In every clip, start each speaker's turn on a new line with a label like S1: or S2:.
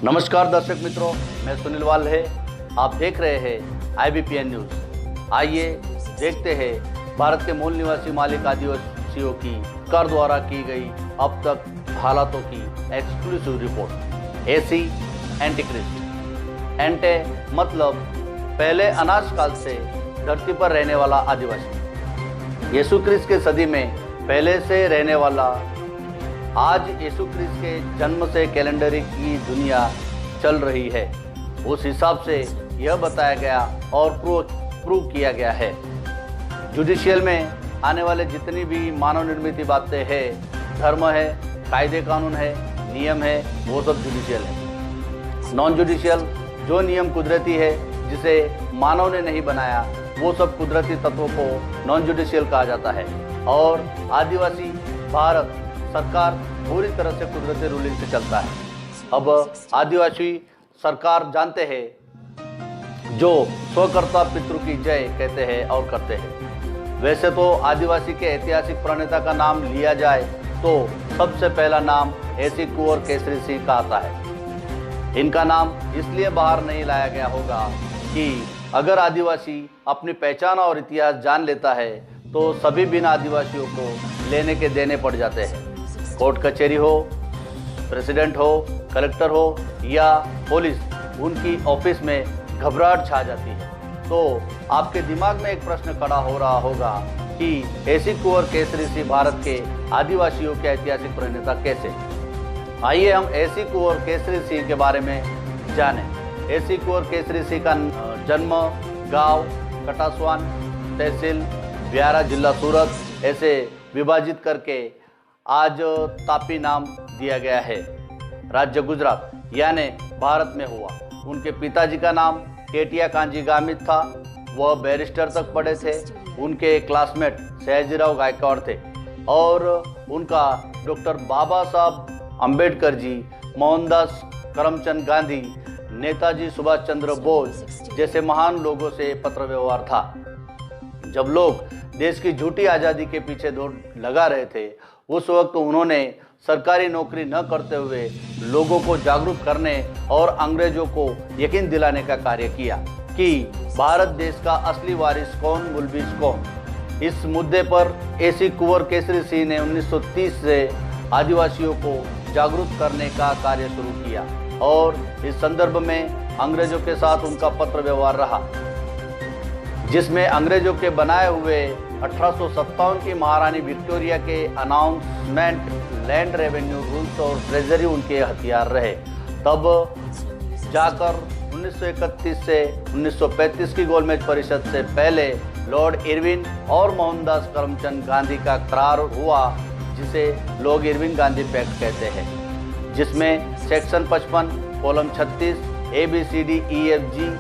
S1: नमस्कार दर्शक मित्रों, मैं सुनील वाल्हे। आप देख रहे हैं IBPN न्यूज़। आइए देखते हैं भारत के मूल निवासी मालिक आदिवासियों की सरकार द्वारा की गई अब तक हालातों की एक्सक्लूसिव रिपोर्ट। एसी एंटीक्रिस्ट। एंटे मतलब पहले अनाज काल से धरती पर रहने वाला आदिवासी। यीशु क्रिस्त के सदी में पहले से रहने वाला। आज यीशु क्रिस्त के जन्म से कैलेंडर की दुनिया चल रही है, उस हिसाब से यह बताया गया और प्रूव किया गया है। जुडिशियल में आने वाले जितनी भी मानव निर्मित बातें हैं, धर्म है, कायदे कानून है, नियम है, वो सब जुडिशियल है। नॉन जुडिशियल जो नियम कुदरती है, जिसे मानव ने नहीं बनाया, वो सब कुदरती तत्वों को नॉन जुडिशियल कहा जाता है। और आदिवासी भारत सरकार पूरी तरह से कुदरती रूलिंग से चलता है। अब आदिवासी सरकार जानते हैं, जो स्वकर्ता पितृ की जय कहते हैं और करते हैं। वैसे तो आदिवासी के ऐतिहासिक प्रणेता का नाम लिया जाए तो सबसे पहला नाम एसी कुंवर केसरी सिंह का आता है। इनका नाम इसलिए बाहर नहीं लाया गया होगा कि अगर आदिवासी अपनी पहचान और इतिहास जान लेता है तो सभी बिना आदिवासियों को लेने के देने पड़ जाते हैं। कोर्ट कचहरी हो, प्रेसिडेंट हो, कलेक्टर हो या पुलिस, उनकी ऑफिस में घबराहट छा जाती है। तो आपके दिमाग में एक प्रश्न खड़ा हो रहा होगा कि एसी कुंवर केसरी सिंह भारत के आदिवासियों के ऐतिहासिक प्रणेता कैसे। आइए हम एसी कुंवर केसरी सिंह के बारे में जानें। एसी कुंवर केसरी सिंह का जन्म गांव कटास्वान, तहसील व्यारा, जिला सूरत ऐसे विभाजित करके आज तापी नाम दिया गया है। राज्य गुजरात यानी भारत में हुआ। उनके पिताजी का नाम केटिया कांजी गामित था। वह बैरिस्टर तक पढ़े थे। उनके क्लासमेट सयाजीराव गायकवाड़ थे और उनका डॉक्टर बाबा साहब अम्बेडकर जी, मोहनदास करमचंद गांधी, नेताजी सुभाष चंद्र बोस जैसे महान लोगों से पत्र व्यवहार था। जब लोग देश की झूठी आज़ादी के पीछे दौड़ लगा रहे थे, उस वक्त उन्होंने सरकारी नौकरी न करते हुए लोगों को जागरूक करने और अंग्रेजों को यकीन दिलाने का कार्य किया कि भारत देश का असली वारिस कौन, मुलबिस कौन। इस मुद्दे पर एसी कुंवर केसरी सिंह ने 1930 से आदिवासियों को जागरूक करने का कार्य शुरू किया और इस संदर्भ में अंग्रेजों के साथ उनका पत्र व्यवहार रहा, जिसमें अंग्रेजों के बनाए हुए 1857 की महारानी विक्टोरिया के अनाउंसमेंट, लैंड रेवेन्यू रूल्स और ट्रेजरी उनके हथियार रहे। तब जाकर 1931 से 1935 की गोलमेज परिषद से पहले लॉर्ड इरविन और मोहनदास करमचंद गांधी का करार हुआ, जिसे लोग इरविन गांधी पैक्ट कहते हैं, जिसमें सेक्शन 55 कॉलम 36 ABCDEFGH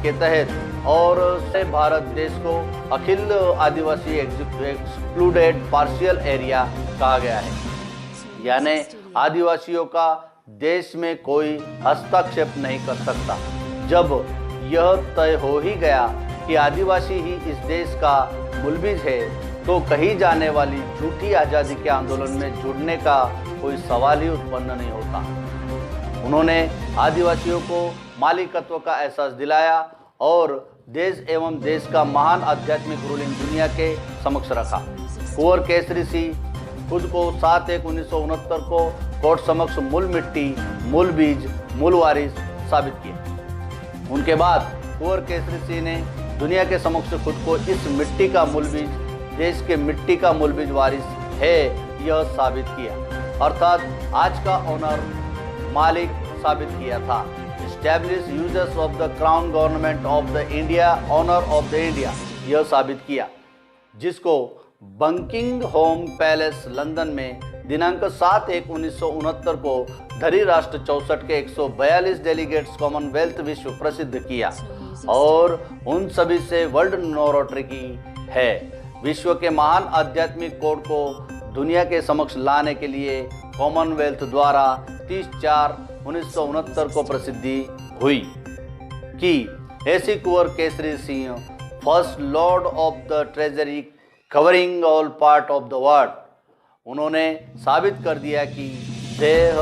S1: के तहत और से भारत देश को अखिल आदिवासी एक्सक्लूडेड पार्शियल एरिया कहा गया है। यानी आदिवासियों का देश में कोई हस्तक्षेप नहीं कर सकता। जब यह तय हो ही गया कि आदिवासी ही इस देश का मूलबीज है, तो कही जाने वाली झूठी आज़ादी के आंदोलन में जुड़ने का कोई सवाल ही उत्पन्न नहीं होता। उन्होंने आदिवासियों को मालिकत्व का एहसास दिलाया और देश एवं देश का महान आध्यात्मिक रूलिंग दुनिया के समक्ष रखा। कुंवर केसरी सिंह खुद को 7/1/1969 को कोर्ट समक्ष मूल मिट्टी, मूल बीज, मूल वारिस साबित किया। उनके बाद कुंवर केसरी सिंह ने दुनिया के समक्ष खुद को इस मिट्टी का मूल बीज, देश के मिट्टी का मूल बीज वारिस है, यह साबित किया। अर्थात आज का ऑनर मालिक साबित किया था। Establish uses of the Crown Government of the India, honor of the India, यह साबित किया, जिसको बंकिंग होम पैलेस लंदन में दिनांक 7/1/1969 को धरी राष्ट्र 64 के 142 डेलीगेट्स कॉमनवेल्थ विश्व प्रसिद्ध किया और उन सभी से वर्ल्ड नोटरी की है। विश्व के महान आध्यात्मिक कोड को दुनिया के समक्ष लाने के लिए कॉमनवेल्थ द्वारा 30/4/1969 को प्रसिद्धि हुई कि AC Kunwar Kesari Singh first Lord of the treasury covering all part of the world. उन्होंने साबित कर दिया कि देह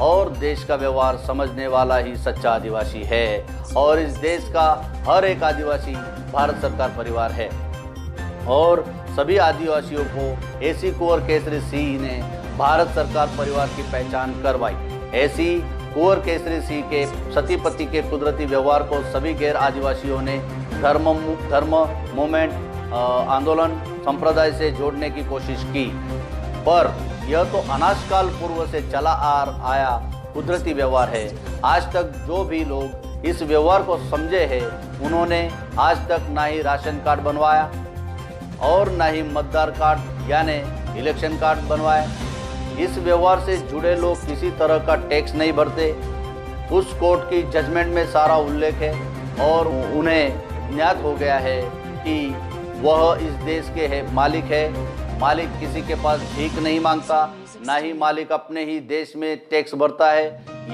S1: और देश का व्यवहार समझने वाला ही सच्चा आदिवासी है। और इस देश का हर एक आदिवासी भारत सरकार परिवार है। और सभी आदिवासियों को एसी कुंवर केसरी सिंह ने भारत सरकार परिवार की पहचान करवाई। एसी कुंवर केसरी सिंह के सती पति के कुदरती व्यवहार को सभी गैर आदिवासियों ने धर्म मूवमेंट आंदोलन संप्रदाय से जोड़ने की कोशिश की, पर यह तो अनाजकाल पूर्व से चला आया कुदरती व्यवहार है। आज तक जो भी लोग इस व्यवहार को समझे हैं, उन्होंने आज तक ना ही राशन कार्ड बनवाया और ना ही मतदार कार्ड यानी इलेक्शन कार्ड बनवाया। इस व्यवहार से जुड़े लोग किसी तरह का टैक्स नहीं भरते। उस कोर्ट की जजमेंट में सारा उल्लेख है और उन्हें ज्ञात हो गया है कि वह इस देश के मालिक है। मालिक किसी के पास भीख नहीं मांगता, ना ही मालिक अपने ही देश में टैक्स भरता है।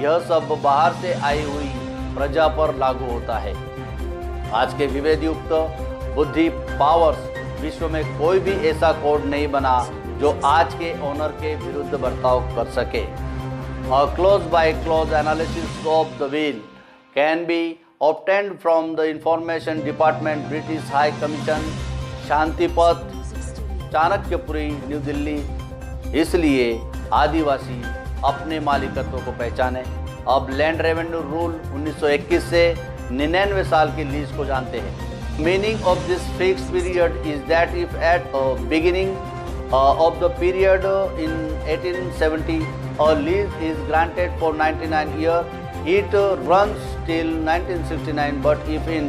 S1: यह सब बाहर से आई हुई प्रजा पर लागू होता है। आज के विवेद युक्त बुद्धि पावर्स विश्व में कोई भी ऐसा कोड नहीं बना जो आज के ओनर के विरुद्ध बर्ताव कर सके। A clause by clause analysis of the will can be obtained from the Information Department, British High Commission, Shantipath, Chanakyapuri, New Delhi. इसलिए आदिवासी अपने मालिकत्व को पहचाने। अब लैंड रेवेन्यू रूल 1921 से 99 साल की लीज को जानते हैं। Meaning of this fixed period is that if at beginning of the period in 1870 a lease is granted for 99 years, it runs till 1969. But if in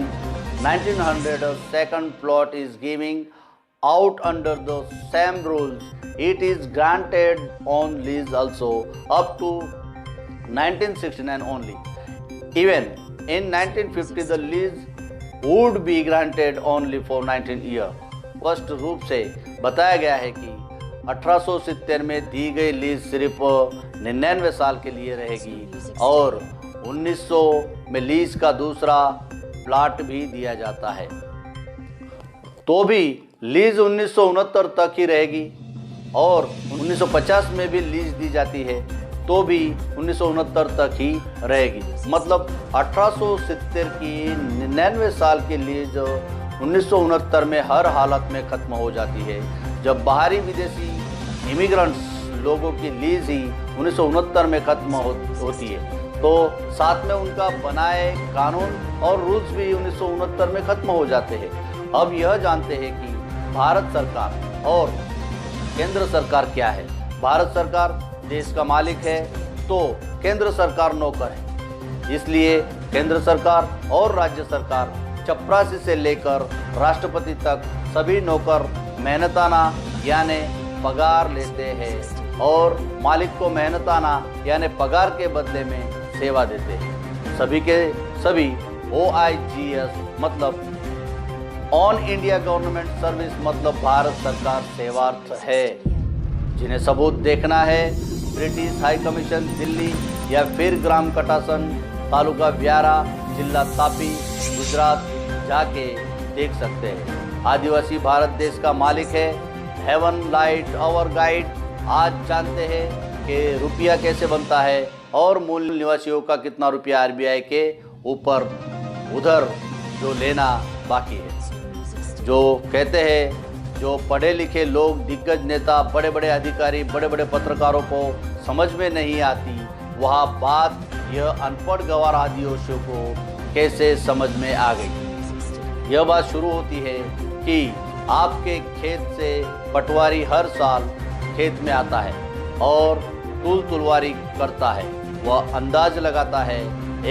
S1: 1900 a second plot is giving out under the same rules, it is granted on lease also up to 1969 only. Even in 1950 the lease would be granted only for 19 years. स्पष्ट रूप से बताया गया है कि 1870 में दी गई lease सिर्फ 99 साल के लिए रहेगी और 1900 में लीज का दूसरा प्लाट भी दिया जाता है। तो भी लीज 1969 तक ही रहेगी और 1950 में भी लीज दी जाती है तो भी 1969 तक ही रहेगी। मतलब 1870 की 99 साल की लीज 1969 में हर हालत में ख़त्म हो जाती है। जब बाहरी विदेशी इमिग्रेंट्स लोगों की लीज ही 1969 में ख़त्म होती है तो साथ में उनका बनाए कानून और रूल्स भी 1969 में ख़त्म हो जाते हैं। अब यह जानते हैं कि भारत सरकार और केंद्र सरकार क्या है। भारत सरकार देश का मालिक है तो केंद्र सरकार नौकर है। इसलिए केंद्र सरकार और राज्य सरकार चपरासी से लेकर राष्ट्रपति तक सभी नौकर मेहनताना यानी पगार लेते हैं और मालिक को मेहनताना यानी पगार के बदले में सेवा देते हैं। सभी के सभी OIGS मतलब ऑन इंडिया गवर्नमेंट सर्विस मतलब भारत सरकार सेवार्थ है। जिन्हें सबूत देखना है ब्रिटिश हाई कमीशन दिल्ली या फिर ग्राम कटासन तालुका व्यारा जिला तापी गुजरात जाके देख सकते हैं। आदिवासी भारत देश का मालिक है। Heaven light our guide. आज जानते हैं कि रुपया कैसे बनता है और मूल निवासियों का कितना रुपया RBI के ऊपर उधर जो लेना बाकी है। जो कहते हैं जो पढ़े लिखे लोग दिग्गज नेता बड़े बड़े अधिकारी बड़े बड़े पत्रकारों को समझ में नहीं आती, वह बात यह अनपढ़ गंवार आदिवासियों को कैसे समझ में आ गई। यह बात शुरू होती है कि आपके खेत से पटवारी हर साल खेत में आता है और तुलवारी करता है। वह अंदाज लगाता है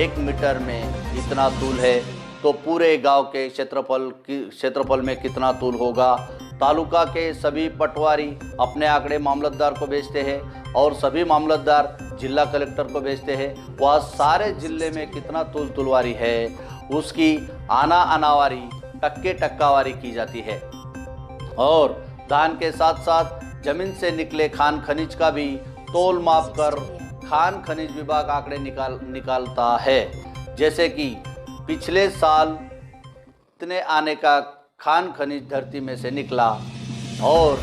S1: 1 मीटर में इतना तूल है तो पूरे गांव के क्षेत्रफल में कितना तूल होगा। तालुका के सभी पटवारी अपने आंकड़े मामलतदार को भेजते हैं और सभी मामलतदार जिला कलेक्टर को भेजते हैं। वह सारे जिले में कितना तुलवारी है उसकी आनावारी टक्कावारी की जाती है और धान के साथ साथ जमीन से निकले खान खनिज का भी तोल माप कर खान खनिज विभाग आंकड़े निकालता है। जैसे कि पिछले साल इतने आने का खान खनिज धरती में से निकला और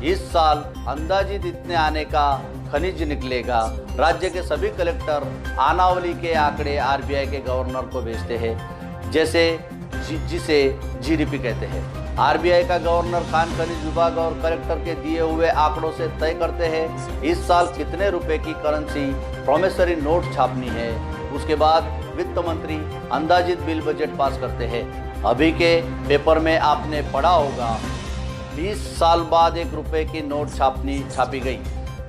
S1: इस साल अंदाजित इतने आने का खनिज निकलेगा। राज्य के सभी कलेक्टर आनावली के आंकड़े आरबीआई के गवर्नर को भेजते हैं, जिसे जीडीपी कहते हैं। आरबीआई का गवर्नर खान खनिज विभाग और कलेक्टर के दिए हुए आंकड़ों से तय करते हैं इस साल कितने रुपए की करेंसी प्रोमिसरी नोट छापनी है। उसके बाद वित्त मंत्री अंदाजित बिल बजट पास करते हैं। अभी के पेपर में आपने पढ़ा होगा 20 साल बाद 1 रुपए की नोट छापी गई।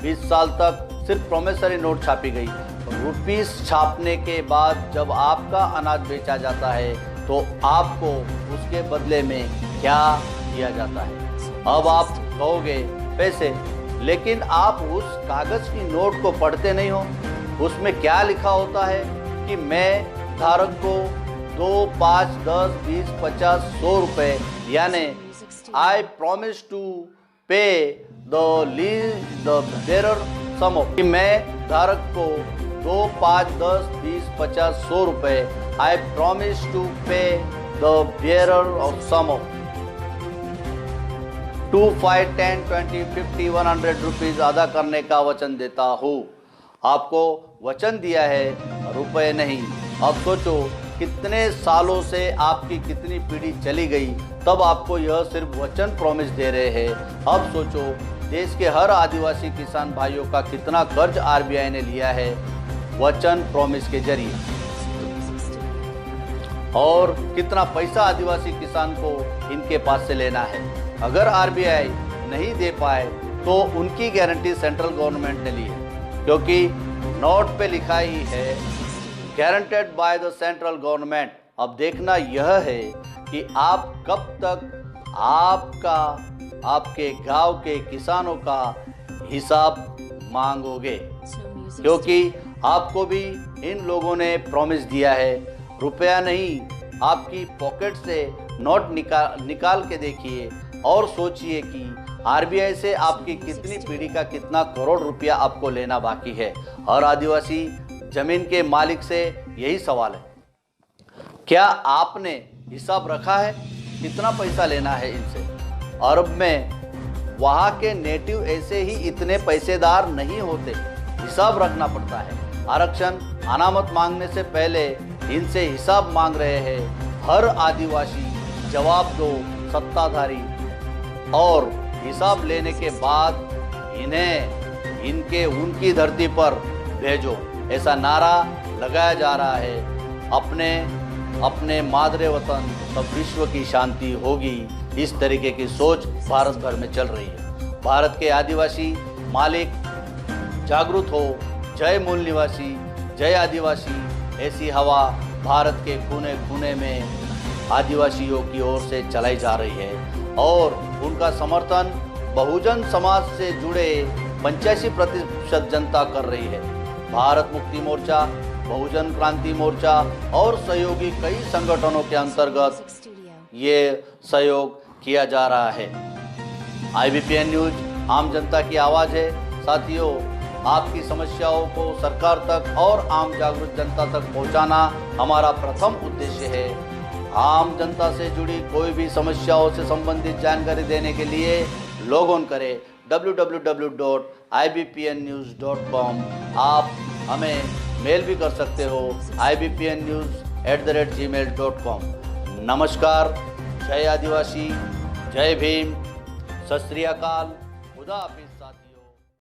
S1: 20 साल तक सिर्फ प्रोमिसरी नोट छापी गई। रुपीस छापने के बाद जब आपका अनाज बेचा जाता है तो आपको उसके बदले में क्या दिया जाता है। अब आप कहोगे पैसे, लेकिन आप उस कागज की नोट को पढ़ते नहीं हो। उसमें क्या लिखा होता है कि मैं धारक को 2, 5, 10, 20, 50, 100 रुपए यानी I promise to pay the bearer sum of, कि मैं धारक को 2, 5, 10, 20, 50, 100 रुपए I promise to pay the bearer of sum of 2, 5, 10, 20, 50, 100 rupees अदा करने का वचन देता हूँ। आपको वचन दिया है, रुपए नहीं। अब सोचो कितने सालों से आपकी कितनी पीढ़ी चली गई, तब आपको यह सिर्फ वचन प्रॉमिस दे रहे हैं। अब सोचो देश के हर आदिवासी किसान भाइयों का कितना कर्ज आरबीआई ने लिया है वचन प्रॉमिस के जरिए, और कितना पैसा आदिवासी किसान को इनके पास से लेना है। अगर आरबीआई नहीं दे पाए तो उनकी गारंटी सेंट्रल गवर्नमेंट ने ली है, क्योंकि नोट पे लिखा ही है guaranteed by the central government. अब देखना यह है कि आप कब तक आपके गांव के किसानों का हिसाब मांगोगे, क्योंकि आपको भी इन लोगों ने प्रॉमिस दिया है। रुपया नहीं, आपकी पॉकेट से नोट निकाल के देखिए और सोचिए कि आरबीआई से आपकी कितनी पीढ़ी का कितना करोड़ रुपया आपको लेना बाकी है। और आदिवासी जमीन के मालिक से यही सवाल है, क्या आपने हिसाब रखा है कितना पैसा लेना है इनसे? अरब में वहाँ के नेटिव ऐसे ही इतने पैसेदार नहीं होते, हिसाब रखना पड़ता है। आरक्षण अनामत मांगने से पहले इनसे हिसाब मांग रहे हैं। हर आदिवासी जवाब दो सत्ताधारी, और हिसाब लेने के बाद इन्हें उनकी धरती पर भेजो, ऐसा नारा लगाया जा रहा है। अपने मादरे वतन तब विश्व की शांति होगी, इस तरीके की सोच भारत भर में चल रही है। भारत के आदिवासी मालिक जागरूक हो। जय मूल निवासी, जय आदिवासी। ऐसी हवा भारत के कोने कोने में आदिवासियों की ओर से चलाई जा रही है, और उनका समर्थन बहुजन समाज से जुड़े 85% जनता कर रही है। भारत मुक्ति मोर्चा, बहुजन क्रांति मोर्चा और सहयोगी कई संगठनों के अंतर्गत ये सहयोग किया जा रहा है। IBPN न्यूज आम जनता की आवाज़ है। साथियों, आपकी समस्याओं को सरकार तक और आम जागरूक जनता तक पहुंचाना हमारा प्रथम उद्देश्य है। आम जनता से जुड़ी कोई भी समस्याओं से संबंधित जानकारी देने के लिए लॉग ऑन करें www.ibpnnews.com। आप हमें मेल भी कर सकते हो ibpnnews@gmail.com। नमस्कार, जय आदिवासी, जय भीम, सत श्री अकाल, खुदा हाफिज़।